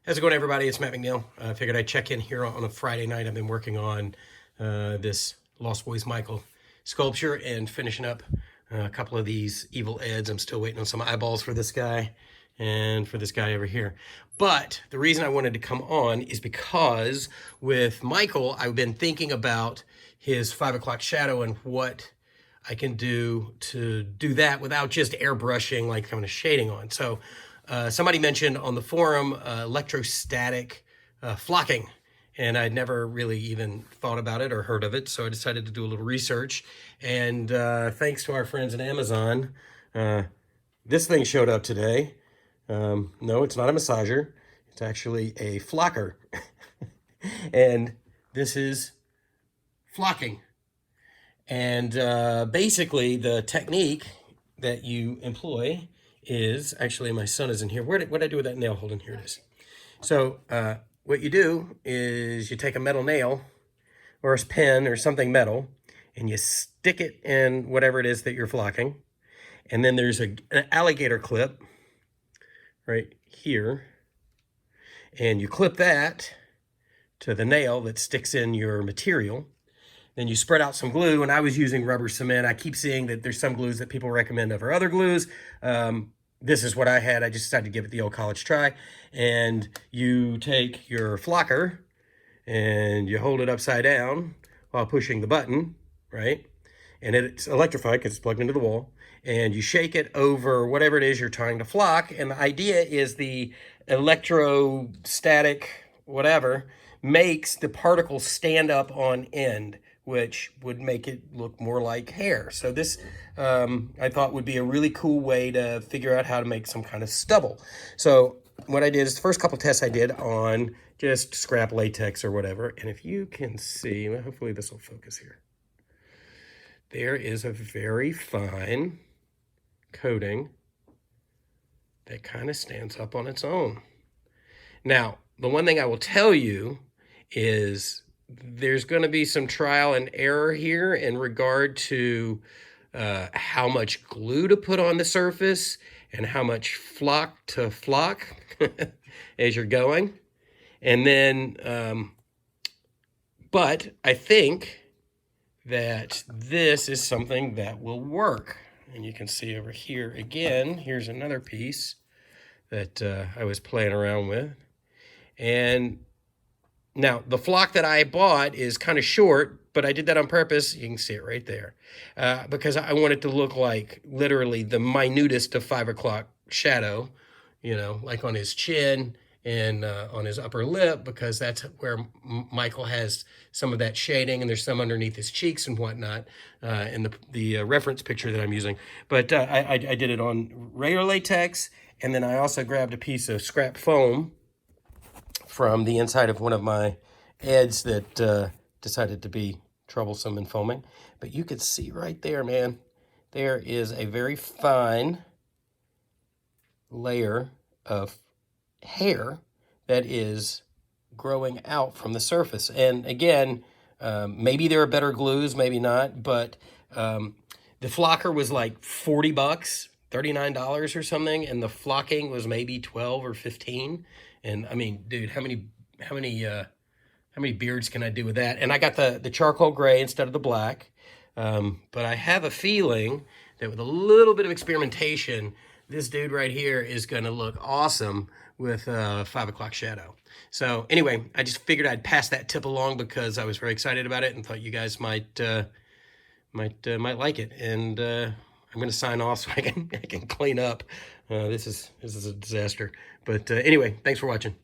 How's it going, everybody? It's Matt McNeil. I figured I'd check in here on a Friday night. I've been working on this Lost Boys Michael sculpture and finishing up a couple of these evil Eds. I'm still waiting on some eyeballs for this guy and for this guy over here. But the reason I wanted to come on is because with Michael, I've been thinking about his 5 o'clock shadow and what I can do to do that without just airbrushing, like kind of shading on. So somebody mentioned on the forum electrostatic flocking, and I'd never really even thought about it or heard of it. So I decided to do a little research. And thanks to our friends at Amazon, this thing showed up today. No, it's not a massager. It's actually a flocker. And this is flocking. And basically the technique that you employ is, actually my son is in here. What did I do with that nail holding? Here it is. So what you do is you take a metal nail or a pen or something metal and you stick it in whatever it is that you're flocking. And then there's an alligator clip right here. And you clip that to the nail that sticks in your material. Then you spread out some glue, and I was using rubber cement. I keep seeing that there's some glues that people recommend over other glues. This is what I had. I just decided to give it the old college try. And you take your flocker and you hold it upside down while pushing the button, right? And it's electrified because it's plugged into the wall. And you shake it over whatever it is you're trying to flock. And the idea is the electrostatic whatever makes the particles stand up on end, which would make it look more like hair. So this, I thought, would be a really cool way to figure out how to make some kind of stubble. So what I did is the first couple tests I did on just scrap latex or whatever. And if you can see, hopefully this will focus here. There is a very fine coating that kind of stands up on its own. Now, the one thing I will tell you is there's going to be some trial and error here in regard to how much glue to put on the surface and how much flock to flock as you're going. And then, but I think that this is something that will work. And you can see over here again, here's another piece that I was playing around with. And now, the flock that I bought is kind of short, but I did that on purpose. You can see it right there. Because I want it to look like literally the minutest of 5 o'clock shadow, you know, like on his chin and on his upper lip, because that's where Michael has some of that shading, and there's some underneath his cheeks and whatnot in the reference picture that I'm using. But I did it on regular latex, and then I also grabbed a piece of scrap foam from the inside of one of my Eds that decided to be troublesome and foaming. But you could see right there, man, there is a very fine layer of hair that is growing out from the surface. And again, maybe there are better glues, maybe not, but the flocker was like 40 bucks, $39 or something, and the flocking was maybe 12 or 15. And I mean, dude, how many beards can I do with that? And I got the charcoal gray instead of the black. But I have a feeling that with a little bit of experimentation, this dude right here is going to look awesome with 5 o'clock shadow. So anyway, I just figured I'd pass that tip along because I was very excited about it and thought you guys might like it. And I'm going to sign off so I can clean up. This is a disaster. But anyway, thanks for watching.